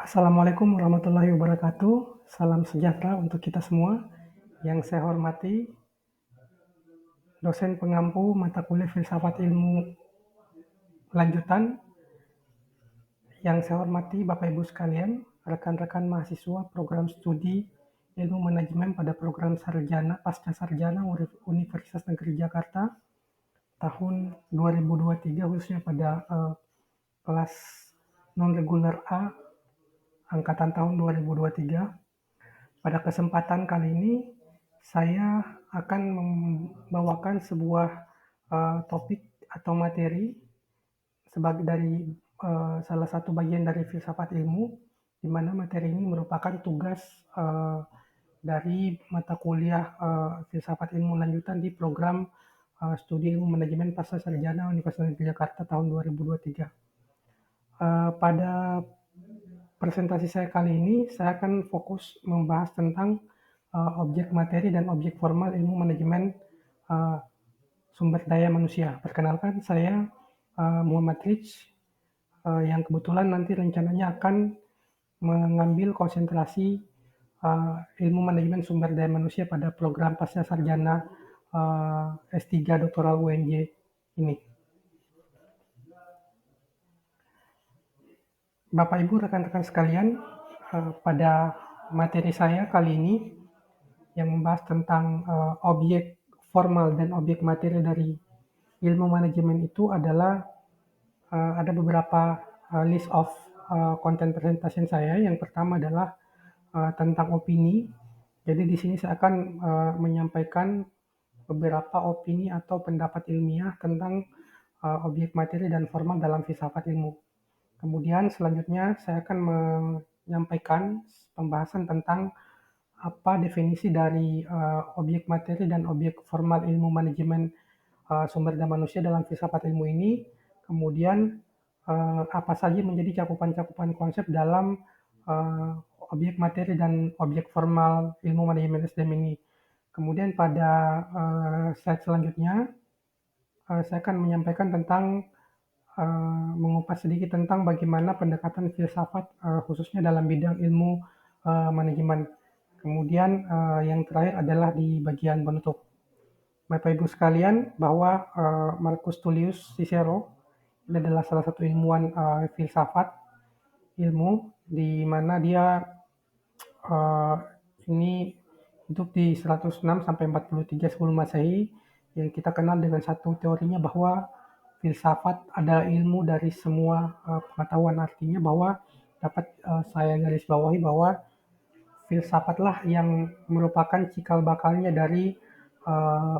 Assalamualaikum warahmatullahi wabarakatuh. Salam sejahtera untuk kita semua. Yang saya hormati, dosen pengampu mata kuliah Filsafat Ilmu Lanjutan. Yang saya hormati Bapak Ibu sekalian, rekan-rekan mahasiswa program studi Ilmu Manajemen pada program Sarjana Pasca Sarjana Universitas Negeri Jakarta tahun 2023, khususnya pada kelas non-reguler A angkatan tahun 2023. Pada kesempatan kali ini, saya akan membawakan sebuah topik atau materi sebagai dari salah satu bagian dari filsafat ilmu, di mana materi ini merupakan tugas dari mata kuliah filsafat ilmu lanjutan di program studi ilmu manajemen pasca sarjana Universitas Negeri Jakarta tahun 2023. Pada presentasi saya kali ini, saya akan fokus membahas tentang objek materi dan objek formal ilmu manajemen sumber daya manusia. Perkenalkan, saya Muhammad Rich, yang kebetulan nanti rencananya akan mengambil konsentrasi ilmu manajemen sumber daya manusia pada program pasca sarjana S3 Doktoral UNJ ini. Bapak Ibu rekan-rekan sekalian, pada materi saya kali ini yang membahas tentang objek formal dan objek materi dari ilmu manajemen itu adalah ada beberapa list of content presentation saya. Yang pertama adalah tentang opini. Jadi di sini saya akan menyampaikan beberapa opini atau pendapat ilmiah tentang objek materi dan formal dalam filsafat ilmu. Kemudian selanjutnya saya akan menyampaikan pembahasan tentang apa definisi dari objek materi dan objek formal ilmu manajemen sumber daya manusia dalam filsafat ilmu ini. Kemudian apa saja menjadi cakupan-cakupan konsep dalam objek materi dan objek formal ilmu manajemen SDM ini. Kemudian pada slide selanjutnya saya akan menyampaikan tentang mengupas sedikit tentang bagaimana pendekatan filsafat khususnya dalam bidang ilmu manajemen. Kemudian yang terakhir adalah di bagian penutup. Bapak Ibu sekalian, bahwa Marcus Tullius Cicero ini adalah salah satu ilmuwan filsafat ilmu, di mana dia ini hidup di 106 sampai 43 sebelum Masehi, yang kita kenal dengan satu teorinya bahwa filsafat adalah ilmu dari semua pengetahuan. Artinya bahwa dapat saya garis bawahi bahwa filsafatlah yang merupakan cikal bakalnya dari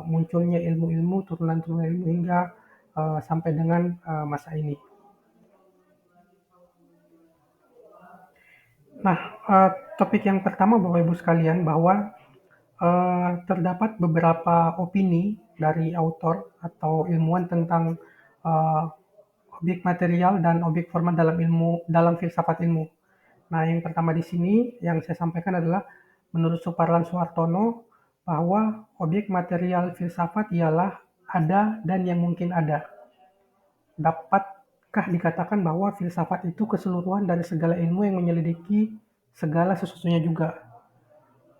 munculnya ilmu-ilmu, turunan-turunan ilmu hingga sampai dengan masa ini. Nah, topik yang pertama Bapak Ibu sekalian, bahwa terdapat beberapa opini dari autor atau ilmuwan tentang objek material dan objek formal dalam filsafat ilmu. Nah, yang pertama di sini yang saya sampaikan adalah menurut Suparlan Suhartono bahwa objek material filsafat ialah ada dan yang mungkin ada. Dapatkah dikatakan bahwa filsafat itu keseluruhan dari segala ilmu yang menyelidiki segala sesuatunya juga?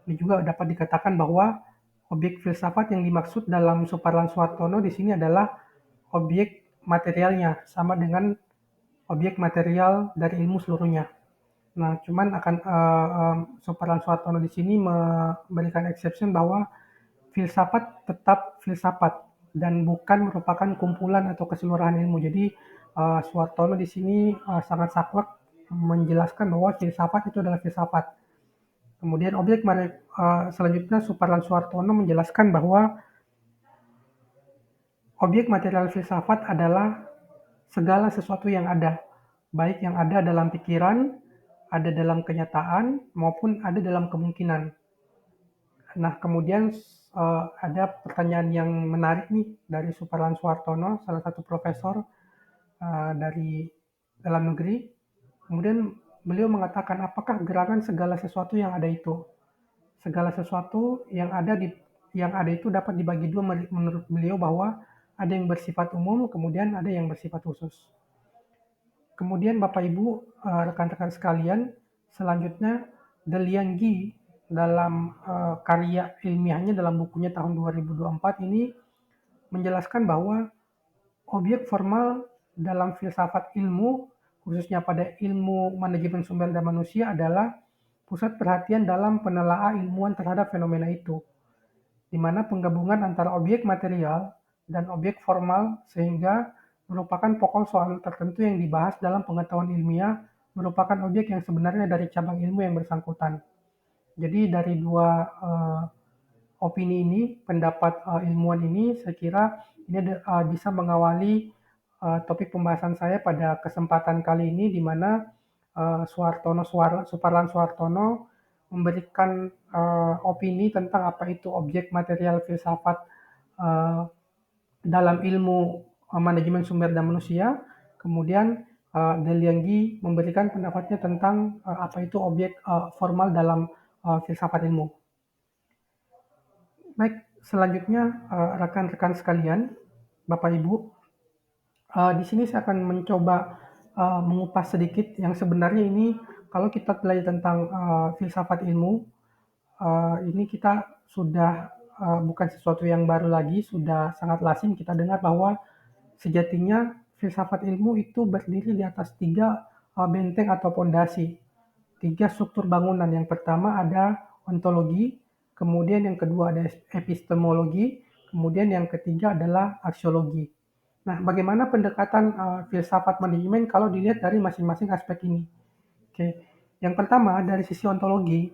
Ini juga dapat dikatakan bahwa objek filsafat yang dimaksud dalam Suparlan Suhartono di sini adalah objek materialnya, sama dengan objek material dari ilmu seluruhnya. Nah, cuman akan Suparlan Suhartono di sini memberikan exception bahwa filsafat tetap filsafat dan bukan merupakan kumpulan atau keseluruhan ilmu. Jadi Suhartono di sini sangat saklek menjelaskan bahwa filsafat itu adalah filsafat. Kemudian selanjutnya Suparlan Suhartono menjelaskan bahwa objek material filsafat adalah segala sesuatu yang ada, baik yang ada dalam pikiran, ada dalam kenyataan, maupun ada dalam kemungkinan. Nah, kemudian ada pertanyaan yang menarik nih dari Suparlan Suhartono, salah satu profesor dari dalam negeri. Kemudian beliau mengatakan, apakah gerangan segala sesuatu yang ada itu? Segala sesuatu yang ada itu dapat dibagi dua menurut beliau, bahwa ada yang bersifat umum, kemudian ada yang bersifat khusus. Kemudian Bapak Ibu, rekan-rekan sekalian, Selanjutnya, Delianggi dalam karya ilmiahnya dalam bukunya tahun 2024 ini menjelaskan bahwa objek formal dalam filsafat ilmu, khususnya pada ilmu manajemen sumber daya manusia adalah pusat perhatian dalam penelaahan ilmuwan terhadap fenomena itu, di mana penggabungan antara objek material dan objek formal sehingga merupakan pokok soal tertentu yang dibahas dalam pengetahuan ilmiah merupakan objek yang sebenarnya dari cabang ilmu yang bersangkutan. Jadi dari dua opini ini, pendapat ilmuwan ini, saya kira ini bisa mengawali topik pembahasan saya pada kesempatan kali ini, di mana Suparlan Suartono memberikan opini tentang apa itu objek material filsafat uh, dalam ilmu manajemen sumber daya manusia. Kemudian Delianggi memberikan pendapatnya tentang apa itu objek formal dalam filsafat ilmu. Baik, selanjutnya rekan-rekan sekalian, Bapak Ibu, di sini saya akan mencoba mengupas sedikit yang sebenarnya ini kalau kita belajar tentang filsafat ilmu, ini kita sudah bukan sesuatu yang baru lagi, sudah sangat lazim kita dengar bahwa sejatinya filsafat ilmu itu berdiri di atas tiga benteng atau pondasi, tiga struktur bangunan. Yang pertama ada ontologi, kemudian yang kedua ada epistemologi, kemudian yang ketiga adalah aksiologi. Nah, bagaimana pendekatan filsafat manajemen kalau dilihat dari masing-masing aspek ini? Oke, yang pertama dari sisi ontologi,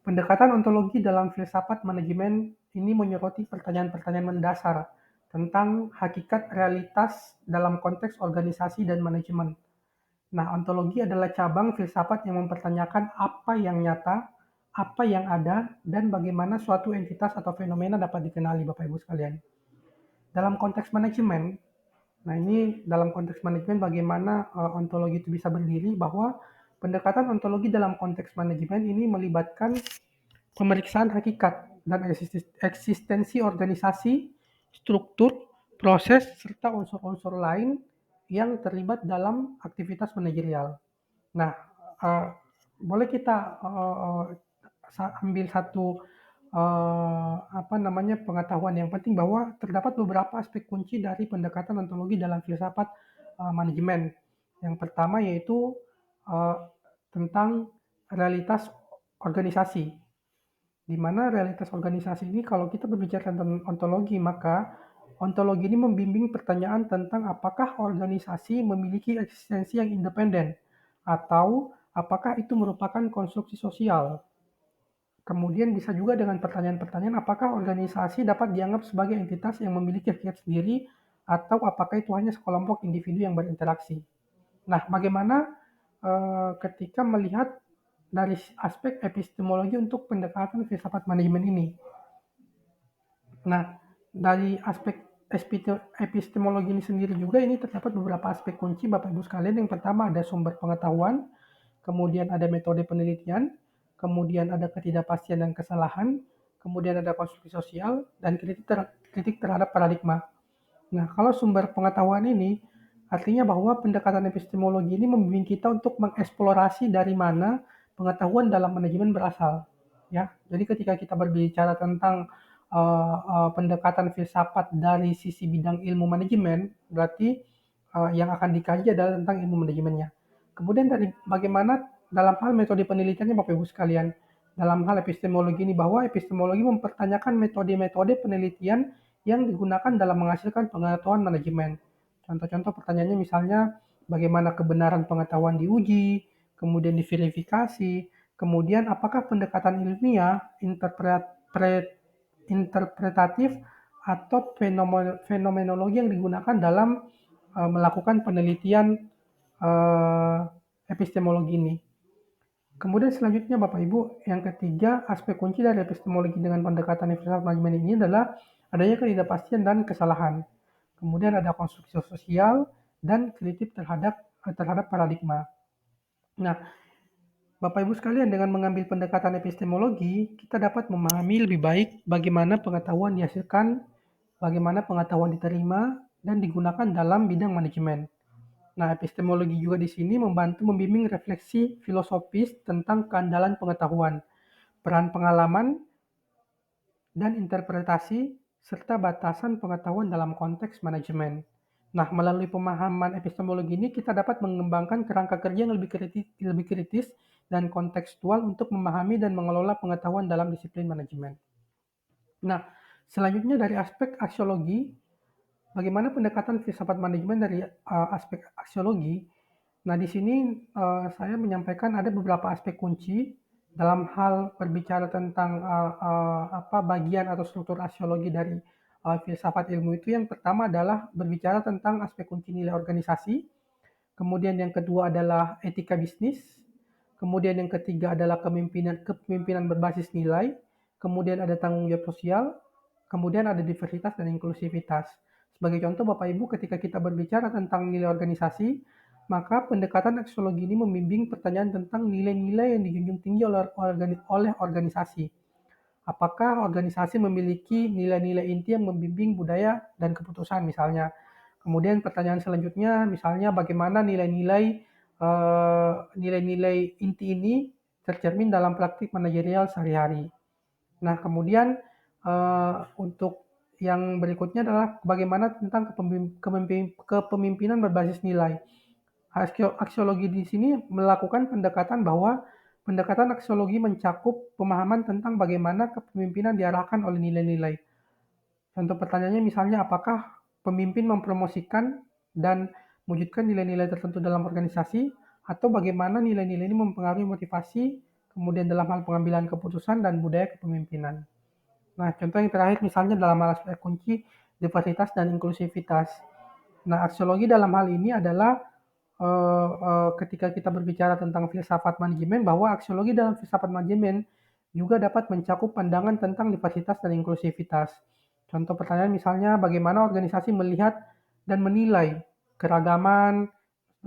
pendekatan ontologi dalam filsafat manajemen ini menyoroti pertanyaan-pertanyaan mendasar tentang hakikat realitas dalam konteks organisasi dan manajemen. Nah, ontologi adalah cabang filsafat yang mempertanyakan apa yang nyata, apa yang ada, dan bagaimana suatu entitas atau fenomena dapat dikenali, Bapak Ibu sekalian. Dalam konteks manajemen, nah ini dalam konteks manajemen bagaimana ontologi itu bisa berdiri, bahwa pendekatan ontologi dalam konteks manajemen ini melibatkan pemeriksaan hakikat dan eksistensi organisasi, struktur, proses, serta unsur-unsur lain yang terlibat dalam aktivitas manajerial. Nah, uh, boleh kita ambil satu pengetahuan yang penting bahwa terdapat beberapa aspek kunci dari pendekatan ontologi dalam filsafat manajemen. Yang pertama yaitu tentang realitas organisasi, di mana realitas organisasi ini kalau kita berbicara tentang ontologi, maka ontologi ini membimbing pertanyaan tentang apakah organisasi memiliki eksistensi yang independen atau apakah itu merupakan konstruksi sosial. Kemudian bisa juga dengan pertanyaan-pertanyaan apakah organisasi dapat dianggap sebagai entitas yang memiliki hakikat sendiri atau apakah itu hanya sekelompok individu yang berinteraksi. Nah, bagaimana ketika melihat dari aspek epistemologi untuk pendekatan filsafat manajemen ini? Nah, dari aspek epistemologi ini sendiri juga ini terdapat beberapa aspek kunci Bapak Ibu sekalian. Yang pertama ada sumber pengetahuan, kemudian ada metode penelitian, kemudian ada ketidakpastian dan kesalahan, kemudian ada konstruksi sosial, dan kritik terhadap paradigma. Nah, kalau sumber pengetahuan ini artinya bahwa pendekatan epistemologi ini membimbing kita untuk mengeksplorasi dari mana pengetahuan dalam manajemen berasal. Ya, jadi ketika kita berbicara tentang pendekatan filsafat dari sisi bidang ilmu manajemen, berarti yang akan dikaji adalah tentang ilmu manajemennya. Kemudian dari bagaimana dalam hal metode penelitiannya Bapak Ibu sekalian, dalam hal epistemologi ini bahwa epistemologi mempertanyakan metode-metode penelitian yang digunakan dalam menghasilkan pengetahuan manajemen. Contoh-contoh pertanyaannya misalnya bagaimana kebenaran pengetahuan diuji, kemudian diverifikasi, kemudian apakah pendekatan ilmiah, interpretatif, atau fenomenologi yang digunakan dalam melakukan penelitian epistemologi ini. Kemudian selanjutnya Bapak Ibu, yang ketiga aspek kunci dari epistemologi dengan pendekatan filsafat manajemen ini adalah adanya ketidakpastian dan kesalahan. Kemudian ada konstruksi sosial dan kritik terhadap paradigma. Nah, Bapak Ibu sekalian, dengan mengambil pendekatan epistemologi, kita dapat memahami lebih baik bagaimana pengetahuan dihasilkan, bagaimana pengetahuan diterima dan digunakan dalam bidang manajemen. Nah, epistemologi juga di sini membantu membimbing refleksi filosofis tentang keandalan pengetahuan, peran pengalaman, dan interpretasi, serta batasan pengetahuan dalam konteks manajemen. Nah, melalui pemahaman epistemologi ini kita dapat mengembangkan kerangka kerja yang lebih kritis dan kontekstual untuk memahami dan mengelola pengetahuan dalam disiplin manajemen. Nah, selanjutnya dari aspek aksiologi, bagaimana pendekatan filsafat manajemen dari aspek aksiologi? Nah, di sini saya menyampaikan ada beberapa aspek kunci dalam hal berbicara tentang bagian atau struktur aksiologi dari filsafat ilmu itu. Yang pertama adalah berbicara tentang aspek kunci nilai organisasi, kemudian yang kedua adalah etika bisnis, kemudian yang ketiga adalah kepemimpinan berbasis nilai, kemudian ada tanggung jawab sosial, kemudian ada diversitas dan inklusivitas. Sebagai contoh Bapak Ibu, ketika kita berbicara tentang nilai organisasi, maka pendekatan aksiologi ini membimbing pertanyaan tentang nilai-nilai yang dijunjung tinggi oleh organisasi. Apakah organisasi memiliki nilai-nilai inti yang membimbing budaya dan keputusan misalnya. Kemudian pertanyaan selanjutnya misalnya bagaimana nilai-nilai inti ini tercermin dalam praktik manajerial sehari-hari. Nah, kemudian untuk yang berikutnya adalah bagaimana tentang kepemimpinan berbasis nilai. Aksiologi di sini melakukan pendekatan aksiologi mencakup pemahaman tentang bagaimana kepemimpinan diarahkan oleh nilai-nilai. Contoh pertanyaannya misalnya apakah pemimpin mempromosikan dan mewujudkan nilai-nilai tertentu dalam organisasi atau bagaimana nilai-nilai ini mempengaruhi motivasi, kemudian dalam hal pengambilan keputusan dan budaya kepemimpinan. Nah, contoh yang terakhir misalnya dalam hal aspek kunci diversitas dan inklusivitas. Nah, aksiologi dalam hal ini adalah ketika kita berbicara tentang filsafat manajemen, bahwa aksiologi dalam filsafat manajemen juga dapat mencakup pandangan tentang diversitas dan inklusivitas. Contoh pertanyaan misalnya bagaimana organisasi melihat dan menilai keragaman,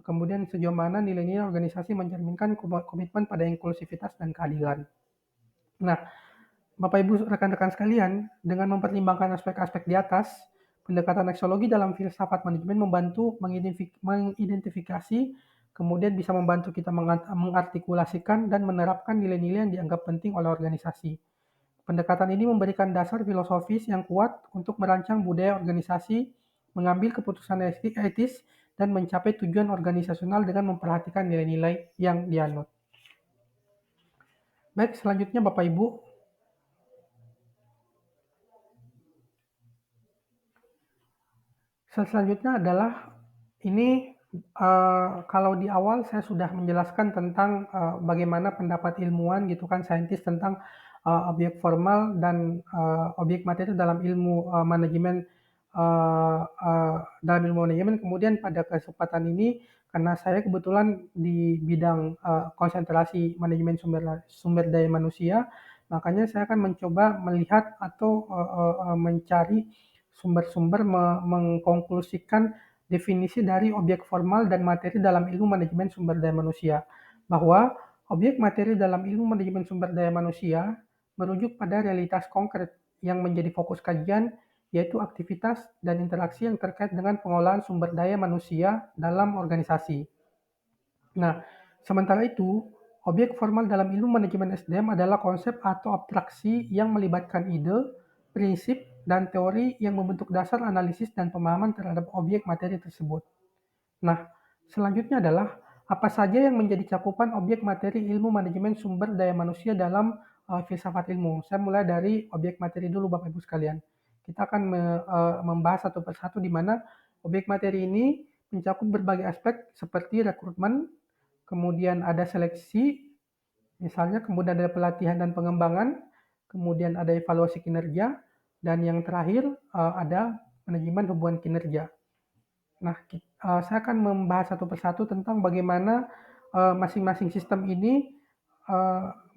kemudian sejauh mana nilai-nilai organisasi mencerminkan komitmen pada inklusivitas dan keadilan. Nah, Bapak Ibu rekan-rekan sekalian, dengan mempertimbangkan aspek-aspek di atas, pendekatan aksiologi dalam filsafat manajemen membantu mengidentifikasi, kemudian bisa membantu kita mengartikulasikan dan menerapkan nilai-nilai yang dianggap penting oleh organisasi. Pendekatan ini memberikan dasar filosofis yang kuat untuk merancang budaya organisasi, mengambil keputusan etis, dan mencapai tujuan organisasional dengan memperhatikan nilai-nilai yang dianut. Baik, selanjutnya Bapak Ibu, selanjutnya adalah ini kalau di awal saya sudah menjelaskan tentang bagaimana pendapat ilmuwan gitu kan, saintis tentang objek formal dan objek materi dalam ilmu manajemen. Dalam ilmu manajemen, kemudian pada kesempatan ini karena saya kebetulan di bidang konsentrasi manajemen sumber daya manusia, makanya saya akan mencoba melihat atau mencari sumber-sumber mengkonklusikan definisi dari objek formal dan materi dalam ilmu manajemen sumber daya manusia, bahwa objek materi dalam ilmu manajemen sumber daya manusia merujuk pada realitas konkret yang menjadi fokus kajian, yaitu aktivitas dan interaksi yang terkait dengan pengolahan sumber daya manusia dalam organisasi. Nah, sementara itu, objek formal dalam ilmu manajemen SDM adalah konsep atau abstraksi yang melibatkan ide, prinsip, dan teori yang membentuk dasar analisis dan pemahaman terhadap objek materi tersebut. Nah, selanjutnya adalah apa saja yang menjadi cakupan objek materi ilmu manajemen sumber daya manusia dalam filsafat ilmu. Saya mulai dari objek materi dulu Bapak Ibu sekalian. Kita akan membahas satu persatu di mana objek materi ini mencakup berbagai aspek seperti rekrutmen, kemudian ada seleksi, misalnya kemudian ada pelatihan dan pengembangan, kemudian ada evaluasi kinerja, dan yang terakhir ada manajemen hubungan kinerja. Nah, saya akan membahas satu persatu tentang bagaimana masing-masing sistem ini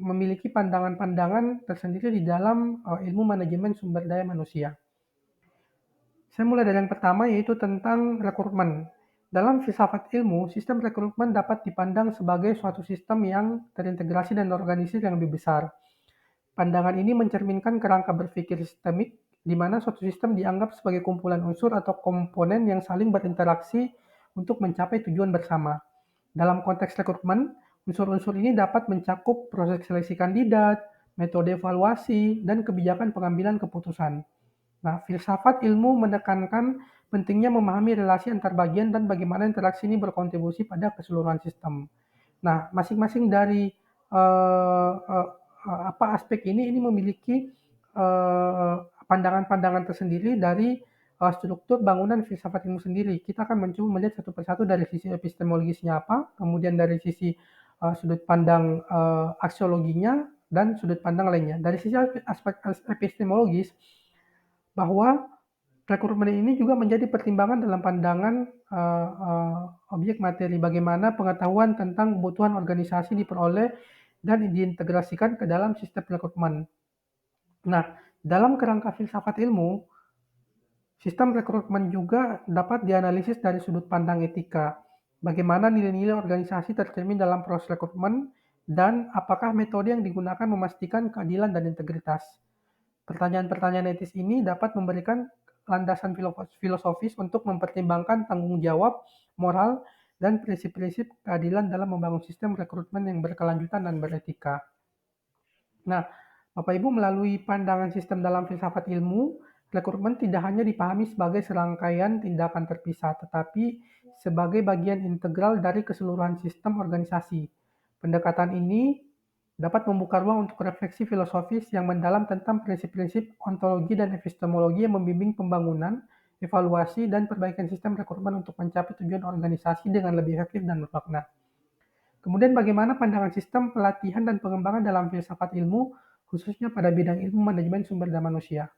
memiliki pandangan-pandangan tersendiri di dalam ilmu manajemen sumber daya manusia. Saya mulai dari yang pertama, yaitu tentang rekrutmen. Dalam filsafat ilmu, sistem rekrutmen dapat dipandang sebagai suatu sistem yang terintegrasi dan organisir yang lebih besar. Pandangan ini mencerminkan kerangka berpikir sistemik, di mana suatu sistem dianggap sebagai kumpulan unsur atau komponen yang saling berinteraksi untuk mencapai tujuan bersama. Dalam konteks rekrutmen, unsur-unsur ini dapat mencakup proses seleksi kandidat, metode evaluasi, dan kebijakan pengambilan keputusan. Nah, filsafat ilmu menekankan pentingnya memahami relasi antar bagian dan bagaimana interaksi ini berkontribusi pada keseluruhan sistem. Nah, masing-masing dari aspek ini memiliki pandangan-pandangan tersendiri dari struktur bangunan filsafat ilmu sendiri. Kita akan mencoba melihat satu persatu dari sisi epistemologisnya apa, kemudian dari sisi sudut pandang aksiologinya, dan sudut pandang lainnya. Dari sisi aspek epistemologis, bahwa rekrutmen ini juga menjadi pertimbangan dalam pandangan objek materi, bagaimana pengetahuan tentang kebutuhan organisasi diperoleh dan diintegrasikan ke dalam sistem rekrutmen. Nah, dalam kerangka filsafat ilmu, sistem rekrutmen juga dapat dianalisis dari sudut pandang etika. Bagaimana nilai-nilai organisasi tercermin dalam proses rekrutmen dan apakah metode yang digunakan memastikan keadilan dan integritas. Pertanyaan-pertanyaan etis ini dapat memberikan landasan filosofis untuk mempertimbangkan tanggung jawab, moral, dan prinsip-prinsip keadilan dalam membangun sistem rekrutmen yang berkelanjutan dan beretika. Nah, Bapak Ibu, melalui pandangan sistem dalam filsafat ilmu, rekrutmen tidak hanya dipahami sebagai serangkaian tindakan terpisah, tetapi sebagai bagian integral dari keseluruhan sistem organisasi. Pendekatan ini dapat membuka ruang untuk refleksi filosofis yang mendalam tentang prinsip-prinsip ontologi dan epistemologi yang membimbing pembangunan, evaluasi, dan perbaikan sistem rekrutmen untuk mencapai tujuan organisasi dengan lebih efektif dan bermakna. Kemudian bagaimana pandangan sistem pelatihan dan pengembangan dalam filsafat ilmu, khususnya pada bidang ilmu manajemen sumber daya manusia.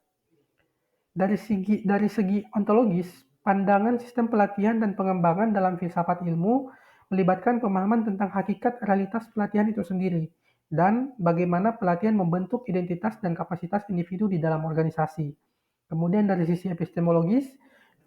Dari segi ontologis, pandangan sistem pelatihan dan pengembangan dalam filsafat ilmu melibatkan pemahaman tentang hakikat realitas pelatihan itu sendiri, dan bagaimana pelatihan membentuk identitas dan kapasitas individu di dalam organisasi. Kemudian dari sisi epistemologis,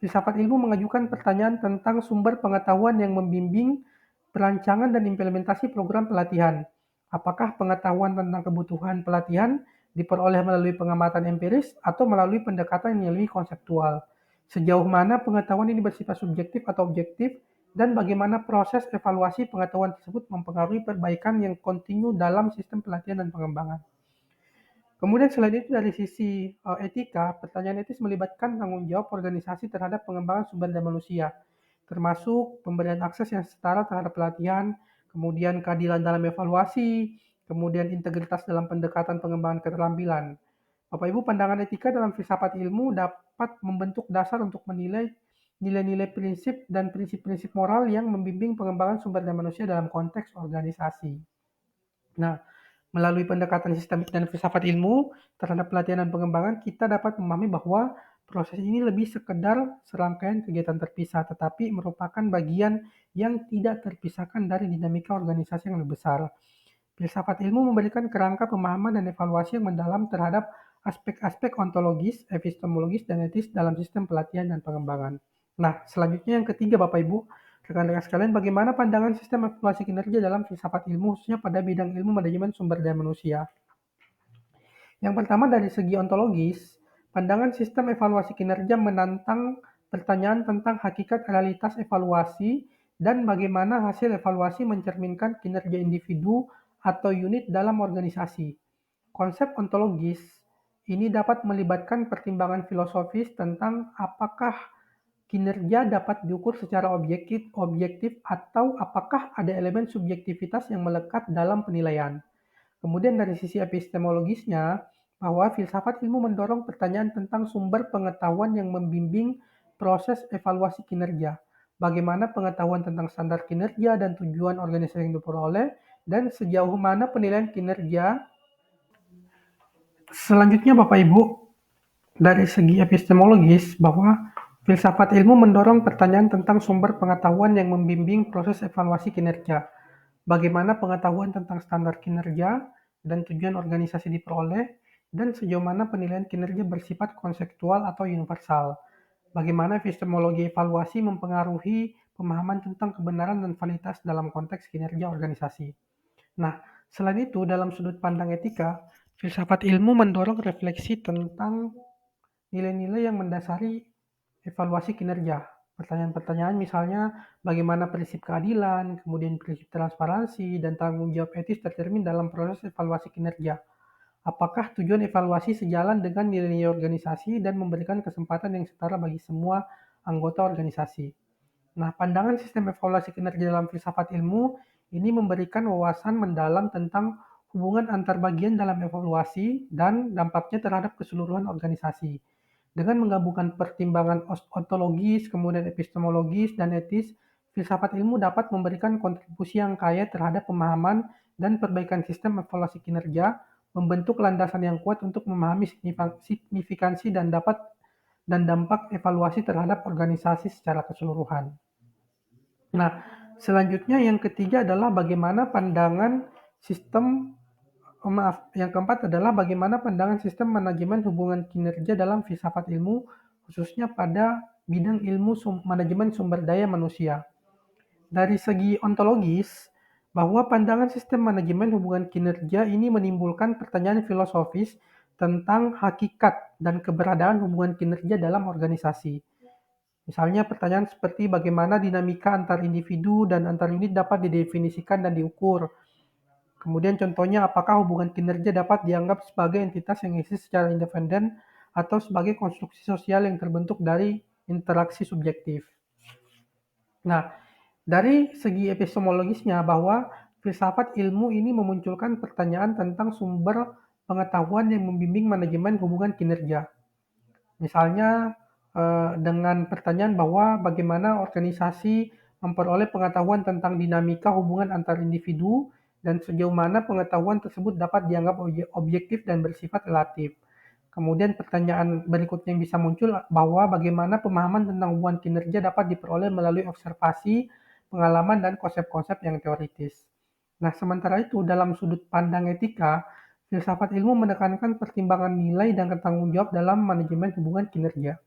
filsafat ilmu mengajukan pertanyaan tentang sumber pengetahuan yang membimbing perancangan dan implementasi program pelatihan. Apakah pengetahuan tentang kebutuhan pelatihan diperoleh melalui pengamatan empiris atau melalui pendekatan yang lebih konseptual? Sejauh mana pengetahuan ini bersifat subjektif atau objektif, dan bagaimana proses evaluasi pengetahuan tersebut mempengaruhi perbaikan yang kontinu dalam sistem pelatihan dan pengembangan. Kemudian selain itu dari sisi etika, pertanyaan etis melibatkan tanggung jawab organisasi terhadap pengembangan sumber daya manusia, termasuk pemberian akses yang setara terhadap pelatihan, kemudian keadilan dalam evaluasi, kemudian integritas dalam pendekatan pengembangan keterampilan. Bapak Ibu, pandangan etika dalam filsafat ilmu dapat membentuk dasar untuk menilai nilai-nilai prinsip dan prinsip-prinsip moral yang membimbing pengembangan sumber daya manusia dalam konteks organisasi. Nah, melalui pendekatan sistemik dan filsafat ilmu terhadap pelatihan dan pengembangan, kita dapat memahami bahwa proses ini lebih sekedar serangkaian kegiatan terpisah, tetapi merupakan bagian yang tidak terpisahkan dari dinamika organisasi yang lebih besar. Filsafat ilmu memberikan kerangka pemahaman dan evaluasi yang mendalam terhadap aspek-aspek ontologis, epistemologis, dan etis dalam sistem pelatihan dan pengembangan. Nah, selanjutnya yang ketiga Bapak Ibu, rekan-rekan sekalian, bagaimana pandangan sistem evaluasi kinerja dalam filsafat ilmu, khususnya pada bidang ilmu manajemen sumber daya manusia? Yang pertama dari segi ontologis, pandangan sistem evaluasi kinerja menantang pertanyaan tentang hakikat realitas evaluasi dan bagaimana hasil evaluasi mencerminkan kinerja individu atau unit dalam organisasi. Konsep ontologis ini dapat melibatkan pertimbangan filosofis tentang apakah kinerja dapat diukur secara objektif atau apakah ada elemen subjektivitas yang melekat dalam penilaian. Kemudian dari sisi epistemologisnya, bahwa filsafat ilmu mendorong pertanyaan tentang sumber pengetahuan yang membimbing proses evaluasi kinerja. Bagaimana pengetahuan tentang standar kinerja dan tujuan organisasi yang diperoleh, dan sejauh mana penilaian kinerja. Selanjutnya Bapak Ibu, dari segi epistemologis, bahwa filsafat ilmu mendorong pertanyaan tentang sumber pengetahuan yang membimbing proses evaluasi kinerja. Bagaimana pengetahuan tentang standar kinerja dan tujuan organisasi diperoleh, dan sejauh mana penilaian kinerja bersifat konseptual atau universal. Bagaimana epistemologi evaluasi mempengaruhi pemahaman tentang kebenaran dan validitas dalam konteks kinerja organisasi. Nah, selain itu, dalam sudut pandang etika, filsafat ilmu mendorong refleksi tentang nilai-nilai yang mendasari evaluasi kinerja. Pertanyaan-pertanyaan misalnya bagaimana prinsip keadilan, kemudian prinsip transparansi, dan tanggung jawab etis tercermin dalam proses evaluasi kinerja. Apakah tujuan evaluasi sejalan dengan nilai-nilai organisasi dan memberikan kesempatan yang setara bagi semua anggota organisasi? Nah, pandangan sistem evaluasi kinerja dalam filsafat ilmu ini memberikan wawasan mendalam tentang hubungan antar bagian dalam evaluasi dan dampaknya terhadap keseluruhan organisasi. Dengan menggabungkan pertimbangan ontologis, kemudian epistemologis, dan etis, filsafat ilmu dapat memberikan kontribusi yang kaya terhadap pemahaman dan perbaikan sistem evaluasi kinerja, membentuk landasan yang kuat untuk memahami signifikansi dan dampak evaluasi terhadap organisasi secara keseluruhan. Nah, selanjutnya yang ketiga adalah bagaimana pandangan sistem yang keempat adalah bagaimana pandangan sistem manajemen hubungan kinerja dalam filsafat ilmu, khususnya pada bidang ilmu manajemen sumber daya manusia. Dari segi ontologis, bahwa pandangan sistem manajemen hubungan kinerja ini menimbulkan pertanyaan filosofis tentang hakikat dan keberadaan hubungan kinerja dalam organisasi. Misalnya pertanyaan seperti bagaimana dinamika antar individu dan antar unit dapat didefinisikan dan diukur. Kemudian contohnya apakah hubungan kinerja dapat dianggap sebagai entitas yang eksis secara independen atau sebagai konstruksi sosial yang terbentuk dari interaksi subjektif. Nah, dari segi epistemologisnya bahwa filsafat ilmu ini memunculkan pertanyaan tentang sumber pengetahuan yang membimbing manajemen hubungan kinerja. Misalnya dengan pertanyaan bahwa bagaimana organisasi memperoleh pengetahuan tentang dinamika hubungan antar individu dan sejauh mana pengetahuan tersebut dapat dianggap objektif dan bersifat relatif. Kemudian pertanyaan berikutnya yang bisa muncul bahwa bagaimana pemahaman tentang hubungan kinerja dapat diperoleh melalui observasi, pengalaman, dan konsep-konsep yang teoritis. Nah, sementara itu dalam sudut pandang etika, filsafat ilmu menekankan pertimbangan nilai dan tanggung jawab dalam manajemen hubungan kinerja.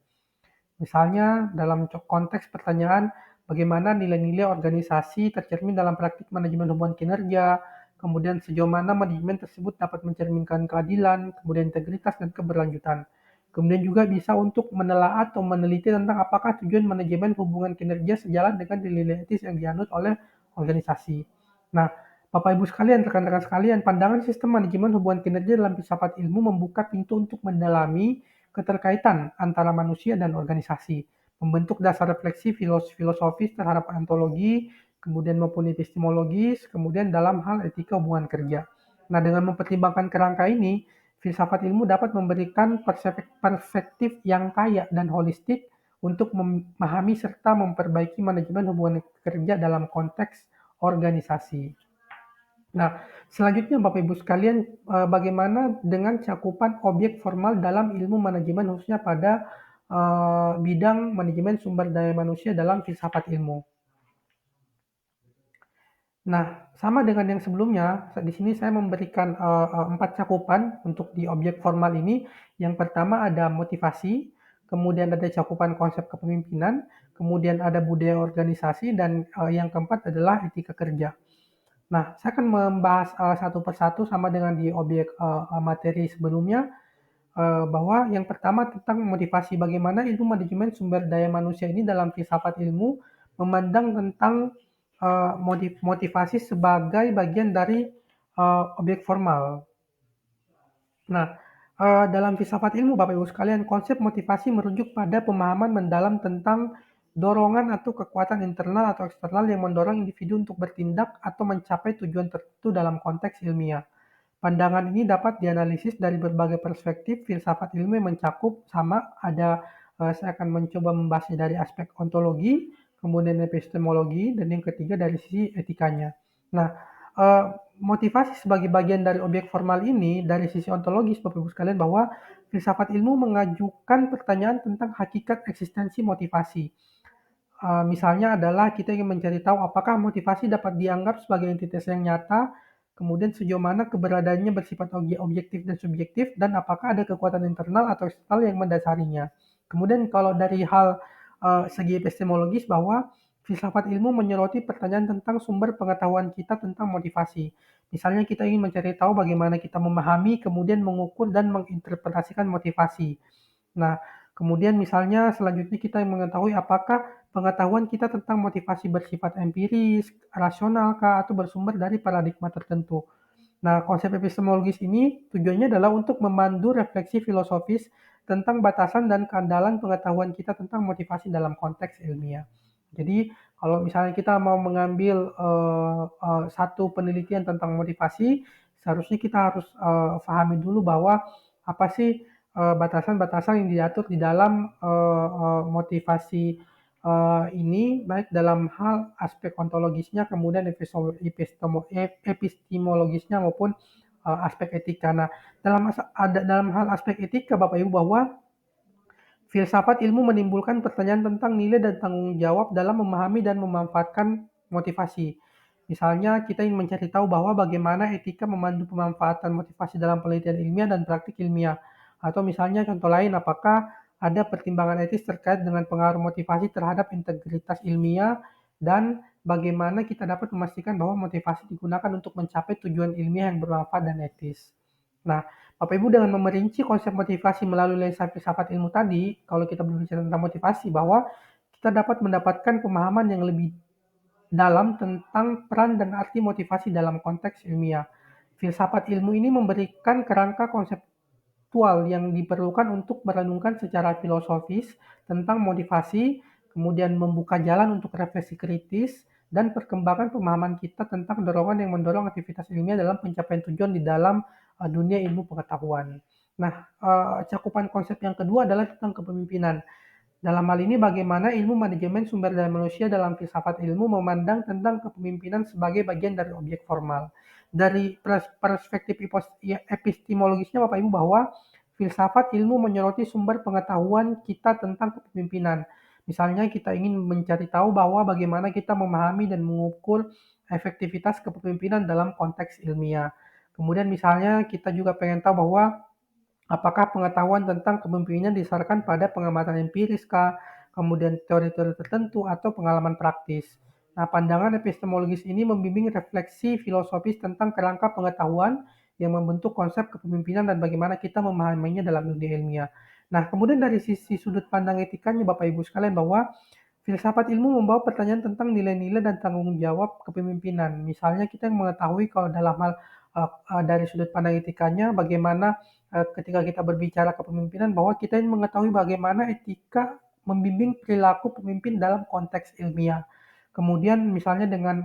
Misalnya, dalam konteks pertanyaan bagaimana nilai-nilai organisasi tercermin dalam praktik manajemen hubungan kinerja, kemudian sejauh mana manajemen tersebut dapat mencerminkan keadilan, kemudian integritas dan keberlanjutan. Kemudian juga bisa untuk menelaah atau meneliti tentang apakah tujuan manajemen hubungan kinerja sejalan dengan nilai etis yang dianut oleh organisasi. Nah, Bapak Ibu sekalian, rekan-rekan sekalian, pandangan sistem manajemen hubungan kinerja dalam filsafat ilmu membuka pintu untuk mendalami keterkaitan antara manusia dan organisasi, membentuk dasar refleksi filosofis terhadap ontologi, kemudian maupun epistemologis, kemudian dalam hal etika hubungan kerja. Nah, dengan mempertimbangkan kerangka ini, filsafat ilmu dapat memberikan perspektif yang kaya dan holistik untuk memahami serta memperbaiki manajemen hubungan kerja dalam konteks organisasi. Nah, selanjutnya Bapak Ibu sekalian, bagaimana dengan cakupan objek formal dalam ilmu manajemen khususnya pada bidang manajemen sumber daya manusia dalam filsafat ilmu. Nah, sama dengan yang sebelumnya, di sini saya memberikan 4 cakupan untuk di objek formal ini. Yang pertama ada motivasi, kemudian ada cakupan konsep kepemimpinan, kemudian ada budaya organisasi, dan yang keempat adalah etika kerja. Nah, saya akan membahas satu persatu sama dengan di objek materi sebelumnya, bahwa yang pertama tentang motivasi. Bagaimana ilmu manajemen sumber daya manusia ini dalam filsafat ilmu memandang tentang motivasi sebagai bagian dari objek formal. Nah, dalam filsafat ilmu Bapak Ibu sekalian, konsep motivasi merujuk pada pemahaman mendalam tentang dorongan atau kekuatan internal atau eksternal yang mendorong individu untuk bertindak atau mencapai tujuan tertentu dalam konteks ilmiah. Pandangan ini dapat dianalisis dari berbagai perspektif. Filsafat ilmu yang mencakup saya akan mencoba membahasnya dari aspek ontologi, kemudian epistemologi, dan yang ketiga dari sisi etikanya. Nah, eh, motivasi sebagai bagian dari objek formal ini dari sisi ontologis, Bapak Ibu sekalian, bahwa filsafat ilmu mengajukan pertanyaan tentang hakikat eksistensi motivasi. Misalnya adalah kita ingin mencari tahu apakah motivasi dapat dianggap sebagai entitas yang nyata, kemudian sejauh mana keberadaannya bersifat objektif dan subjektif, dan apakah ada kekuatan internal atau eksternal yang mendasarinya. Kemudian kalau dari hal segi epistemologis, bahwa filsafat ilmu menyoroti pertanyaan tentang sumber pengetahuan kita tentang motivasi. Misalnya kita ingin mencari tahu bagaimana kita memahami, kemudian mengukur dan menginterpretasikan motivasi. Nah, kemudian misalnya selanjutnya kita mengetahui apakah pengetahuan kita tentang motivasi bersifat empiris, rasional kah, atau bersumber dari paradigma tertentu. Nah, konsep epistemologis ini tujuannya adalah untuk memandu refleksi filosofis tentang batasan dan keandalan pengetahuan kita tentang motivasi dalam konteks ilmiah. Jadi, kalau misalnya kita mau mengambil satu penelitian tentang motivasi, seharusnya kita harus pahami dulu bahwa apa sih batasan-batasan yang diatur di dalam motivasi ini, baik dalam hal aspek ontologisnya, kemudian epistemologisnya maupun aspek etika. Nah, dalam hal aspek etika, Bapak Ibu, bahwa filsafat ilmu menimbulkan pertanyaan tentang nilai dan tanggung jawab dalam memahami dan memanfaatkan motivasi. Misalnya, kita ingin mencari tahu bahwa bagaimana etika memandu pemanfaatan motivasi dalam penelitian ilmiah dan praktik ilmiah. Atau misalnya contoh lain, apakah ada pertimbangan etis terkait dengan pengaruh motivasi terhadap integritas ilmiah dan bagaimana kita dapat memastikan bahwa motivasi digunakan untuk mencapai tujuan ilmiah yang bermanfaat dan etis. Nah, Bapak Ibu dengan memerinci konsep motivasi melalui lensa filsafat ilmu tadi, kalau kita berbicara tentang motivasi, bahwa kita dapat mendapatkan pemahaman yang lebih dalam tentang peran dan arti motivasi dalam konteks ilmiah. Filsafat ilmu ini memberikan kerangka konseptual yang diperlukan untuk merenungkan secara filosofis tentang motivasi, kemudian membuka jalan untuk refleksi kritis, dan perkembangan pemahaman kita tentang dorongan yang mendorong aktivitas ilmiah dalam pencapaian tujuan di dalam dunia ilmu pengetahuan. Nah, cakupan konsep yang kedua adalah tentang kepemimpinan. Dalam hal ini bagaimana ilmu manajemen sumber daya manusia dalam filsafat ilmu memandang tentang kepemimpinan sebagai bagian dari objek formal. Dari perspektif epistemologisnya Bapak Ibu, bahwa filsafat ilmu menyoroti sumber pengetahuan kita tentang kepemimpinan. Misalnya kita ingin mencari tahu bahwa bagaimana kita memahami dan mengukur efektivitas kepemimpinan dalam konteks ilmiah. Kemudian misalnya kita juga pengen tahu bahwa apakah pengetahuan tentang kepemimpinan didasarkan pada pengamatan empiris kah, kemudian teori-teori tertentu atau pengalaman praktis. Nah, pandangan epistemologis ini membimbing refleksi filosofis tentang kerangka pengetahuan yang membentuk konsep kepemimpinan dan bagaimana kita memahaminya dalam dunia ilmiah. Nah, kemudian dari sisi sudut pandang etikanya Bapak Ibu sekalian, bahwa filsafat ilmu membawa pertanyaan tentang nilai-nilai dan tanggung jawab kepemimpinan. Misalnya kita mengetahui kalau dalam hal dari sudut pandang etikanya bagaimana ketika kita berbicara kepemimpinan, bahwa kita ingin mengetahui bagaimana etika membimbing perilaku pemimpin dalam konteks ilmiah. Kemudian misalnya dengan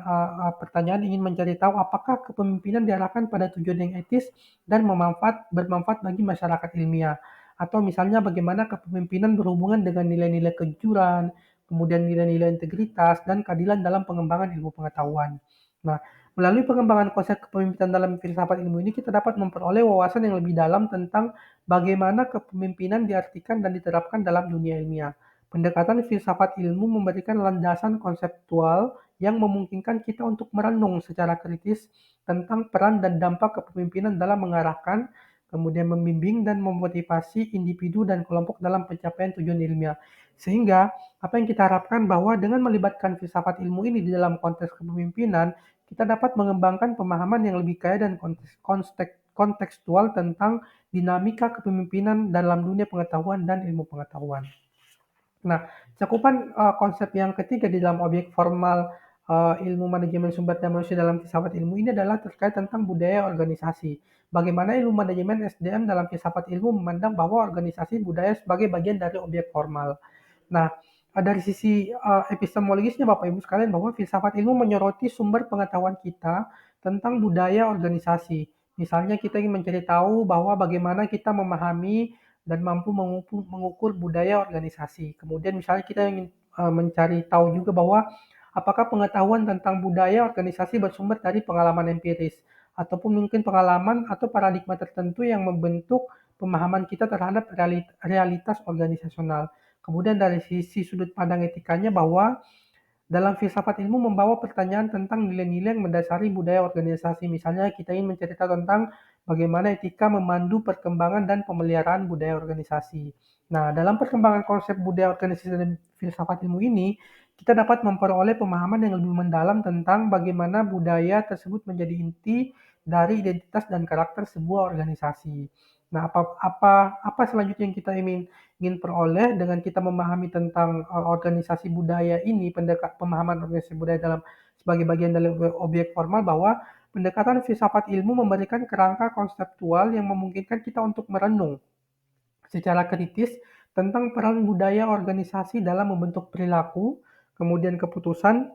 pertanyaan ingin mencari tahu apakah kepemimpinan diarahkan pada tujuan yang etis dan bermanfaat bagi masyarakat ilmiah. Atau misalnya bagaimana kepemimpinan berhubungan dengan nilai-nilai kejujuran, kemudian nilai-nilai integritas, dan keadilan dalam pengembangan ilmu pengetahuan. Nah, melalui pengembangan konsep kepemimpinan dalam filsafat ilmu ini, kita dapat memperoleh wawasan yang lebih dalam tentang bagaimana kepemimpinan diartikan dan diterapkan dalam dunia ilmiah. Pendekatan filsafat ilmu memberikan landasan konseptual yang memungkinkan kita untuk merenung secara kritis tentang peran dan dampak kepemimpinan dalam mengarahkan, kemudian membimbing dan memotivasi individu dan kelompok dalam pencapaian tujuan ilmiah. Sehingga apa yang kita harapkan bahwa dengan melibatkan filsafat ilmu ini di dalam konteks kepemimpinan, kita dapat mengembangkan pemahaman yang lebih kaya dan kontekstual tentang dinamika kepemimpinan dalam dunia pengetahuan dan ilmu pengetahuan. Nah, cakupan konsep yang ketiga di dalam objek formal ilmu manajemen sumber daya manusia dalam filsafat ilmu ini adalah terkait tentang budaya organisasi. Bagaimana ilmu manajemen SDM dalam filsafat ilmu memandang bahwa organisasi budaya sebagai bagian dari objek formal. Nah, dari sisi epistemologisnya Bapak Ibu sekalian, bahwa filsafat ilmu menyoroti sumber pengetahuan kita tentang budaya organisasi. Misalnya kita ingin mencari tahu bahwa bagaimana kita memahami dan mampu mengukur budaya organisasi. Kemudian misalnya kita ingin mencari tahu juga bahwa apakah pengetahuan tentang budaya organisasi bersumber dari pengalaman empiris, ataupun mungkin pengalaman atau paradigma tertentu yang membentuk pemahaman kita terhadap realitas organisasional. Kemudian dari sisi sudut pandang etikanya, bahwa dalam filsafat ilmu membawa pertanyaan tentang nilai-nilai yang mendasari budaya organisasi. Misalnya kita ingin menceritakan tentang bagaimana etika memandu perkembangan dan pemeliharaan budaya organisasi. Nah, dalam perkembangan konsep budaya organisasi dan filsafat ilmu ini, kita dapat memperoleh pemahaman yang lebih mendalam tentang bagaimana budaya tersebut menjadi inti dari identitas dan karakter sebuah organisasi. Nah, apa selanjutnya yang kita ingin peroleh dengan kita memahami tentang organisasi budaya ini, pemahaman organisasi budaya sebagai bagian dari objek formal, bahwa pendekatan filsafat ilmu memberikan kerangka konseptual yang memungkinkan kita untuk merenung secara kritis tentang peran budaya organisasi dalam membentuk perilaku, kemudian keputusan,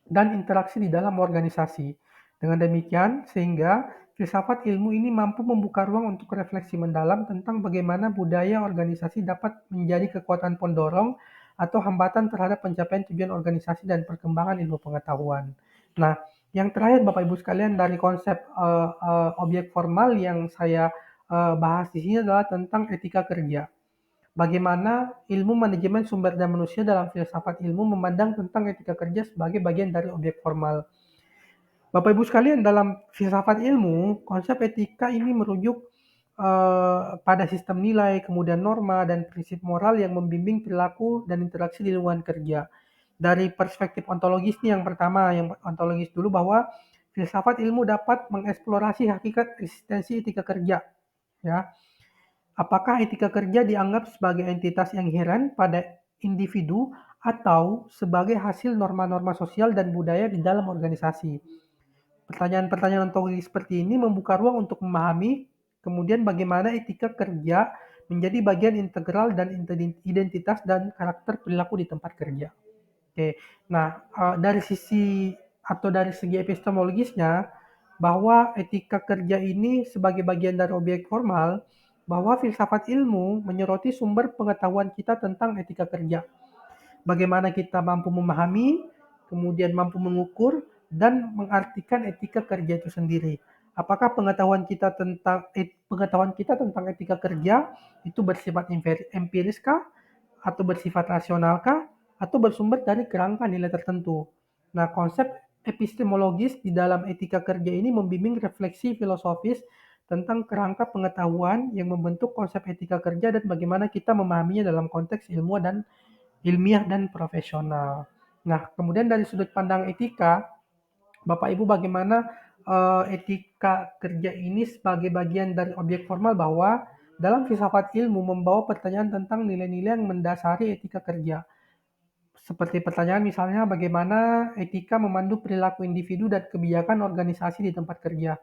dan interaksi di dalam organisasi. Dengan demikian, sehingga filsafat ilmu ini mampu membuka ruang untuk refleksi mendalam tentang bagaimana budaya organisasi dapat menjadi kekuatan pendorong atau hambatan terhadap pencapaian tujuan organisasi dan perkembangan ilmu pengetahuan. Nah, yang terakhir Bapak Ibu sekalian dari konsep objek formal yang saya bahas di sini adalah tentang etika kerja. Bagaimana ilmu manajemen sumber daya manusia dalam filsafat ilmu memandang tentang etika kerja sebagai bagian dari objek formal. Bapak Ibu sekalian, dalam filsafat ilmu, konsep etika ini merujuk pada sistem nilai, kemudian norma, dan prinsip moral yang membimbing perilaku dan interaksi di lingkungan kerja. Dari perspektif ontologis nih, yang pertama, yang ontologis dulu, bahwa filsafat ilmu dapat mengeksplorasi hakikat eksistensi etika kerja. Ya, apakah etika kerja dianggap sebagai entitas yang inheren pada individu atau sebagai hasil norma-norma sosial dan budaya di dalam organisasi? Pertanyaan-pertanyaan ontologis seperti ini membuka ruang untuk memahami kemudian bagaimana etika kerja menjadi bagian integral dan identitas dan karakter perilaku di tempat kerja. Oke, nah dari segi epistemologisnya, bahwa etika kerja ini sebagai bagian dari objek formal, bahwa filsafat ilmu menyoroti sumber pengetahuan kita tentang etika kerja. Bagaimana kita mampu memahami, kemudian mampu mengukur, dan mengartikan etika kerja itu sendiri. Apakah pengetahuan kita tentang etika kerja itu bersifat empiris kah, atau bersifat rasional kah, atau bersumber dari kerangka nilai tertentu? Nah, konsep epistemologis di dalam etika kerja ini membimbing refleksi filosofis tentang kerangka pengetahuan yang membentuk konsep etika kerja dan bagaimana kita memahaminya dalam konteks ilmiah dan profesional. Nah, kemudian dari sudut pandang etika, Bapak Ibu, bagaimana etika kerja ini sebagai bagian dari objek formal, bahwa dalam filsafat ilmu membawa pertanyaan tentang nilai-nilai yang mendasari etika kerja. Seperti pertanyaan misalnya, bagaimana etika memandu perilaku individu dan kebijakan organisasi di tempat kerja.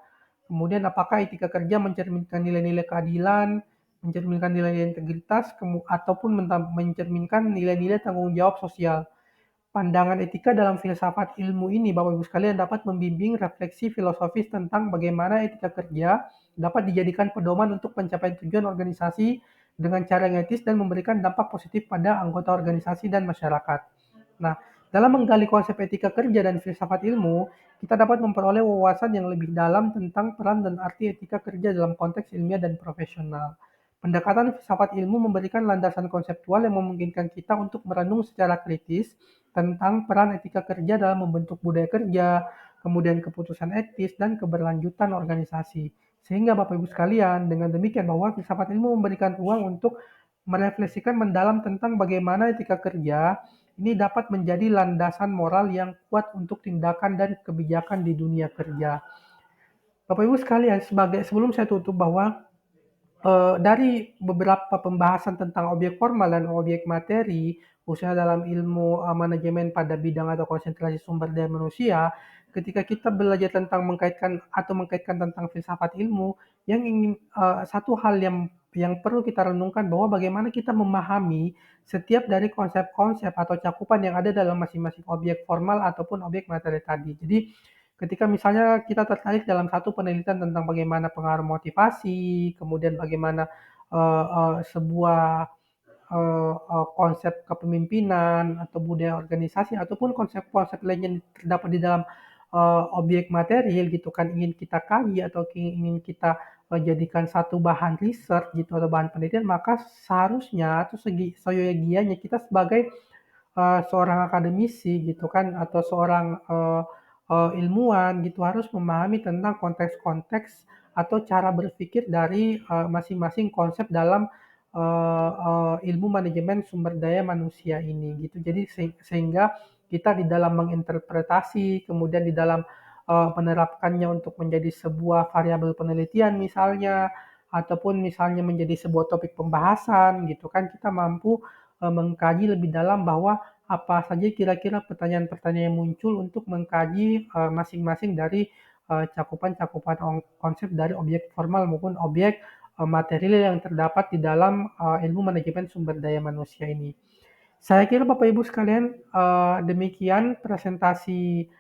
Kemudian apakah etika kerja mencerminkan nilai-nilai keadilan, mencerminkan nilai-nilai integritas, ataupun mencerminkan nilai-nilai tanggung jawab sosial. Pandangan etika dalam filsafat ilmu ini, Bapak Ibu sekalian, dapat membimbing refleksi filosofis tentang bagaimana etika kerja dapat dijadikan pedoman untuk pencapaian tujuan organisasi dengan cara yang etis dan memberikan dampak positif pada anggota organisasi dan masyarakat. Nah, dalam menggali konsep etika kerja dan filsafat ilmu, kita dapat memperoleh wawasan yang lebih dalam tentang peran dan arti etika kerja dalam konteks ilmiah dan profesional. Pendekatan filsafat ilmu memberikan landasan konseptual yang memungkinkan kita untuk merenung secara kritis tentang peran etika kerja dalam membentuk budaya kerja, kemudian keputusan etis, dan keberlanjutan organisasi. Sehingga Bapak Ibu sekalian, dengan demikian bahwa filsafat ilmu memberikan ruang untuk merefleksikan mendalam tentang bagaimana etika kerja ini dapat menjadi landasan moral yang kuat untuk tindakan dan kebijakan di dunia kerja. Bapak Ibu sekalian, sebelum saya tutup, bahwa dari beberapa pembahasan tentang objek formal dan objek materi, khususnya dalam ilmu manajemen pada bidang atau konsentrasi sumber daya manusia, ketika kita belajar tentang mengkaitkan tentang filsafat ilmu, satu hal yang perlu kita renungkan, bahwa bagaimana kita memahami setiap dari konsep-konsep atau cakupan yang ada dalam masing-masing objek formal ataupun objek materi tadi. Jadi ketika misalnya kita tertarik dalam satu penelitian tentang bagaimana pengaruh motivasi, kemudian bagaimana sebuah konsep kepemimpinan atau budaya organisasi ataupun konsep-konsep lain yang terdapat di dalam objek material gitu kan, ingin kita kaji atau ingin kita jadikan satu bahan riset gitu atau bahan penelitian, maka seharusnya atau seyogianya kita sebagai seorang akademisi gitu kan, atau seorang ilmuwan gitu, harus memahami tentang konteks-konteks atau cara berpikir dari masing-masing konsep dalam ilmu manajemen sumber daya manusia ini gitu. Jadi sehingga kita di dalam menginterpretasi, kemudian di dalam menerapkannya untuk menjadi sebuah variabel penelitian misalnya, ataupun misalnya menjadi sebuah topik pembahasan gitu kan, kita mampu mengkaji lebih dalam bahwa apa saja kira-kira pertanyaan-pertanyaan yang muncul untuk mengkaji masing-masing dari cakupan-cakupan konsep dari objek formal maupun objek material yang terdapat di dalam ilmu manajemen sumber daya manusia ini. Saya kira Bapak Ibu sekalian, demikian presentasi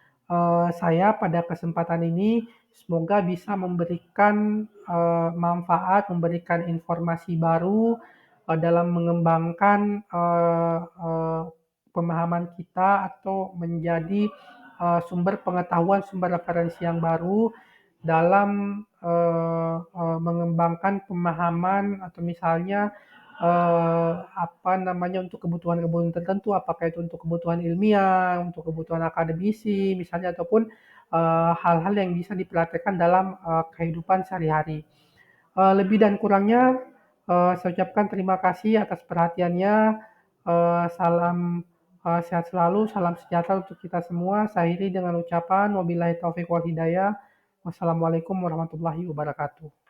saya pada kesempatan ini. Semoga bisa memberikan manfaat, memberikan informasi baru dalam mengembangkan pemahaman kita atau menjadi sumber pengetahuan, sumber referensi yang baru dalam mengembangkan pemahaman atau misalnya untuk kebutuhan-kebutuhan tertentu, apakah itu untuk kebutuhan ilmiah, untuk kebutuhan akademisi, misalnya ataupun hal-hal yang bisa dipraktekkan dalam kehidupan sehari-hari. Lebih dan kurangnya saya ucapkan terima kasih atas perhatiannya. Salam sehat selalu, salam sejahtera untuk kita semua. Saya akhiri dengan ucapan wabillahi taufiq wal hidayah. Wassalamualaikum warahmatullahi wabarakatuh.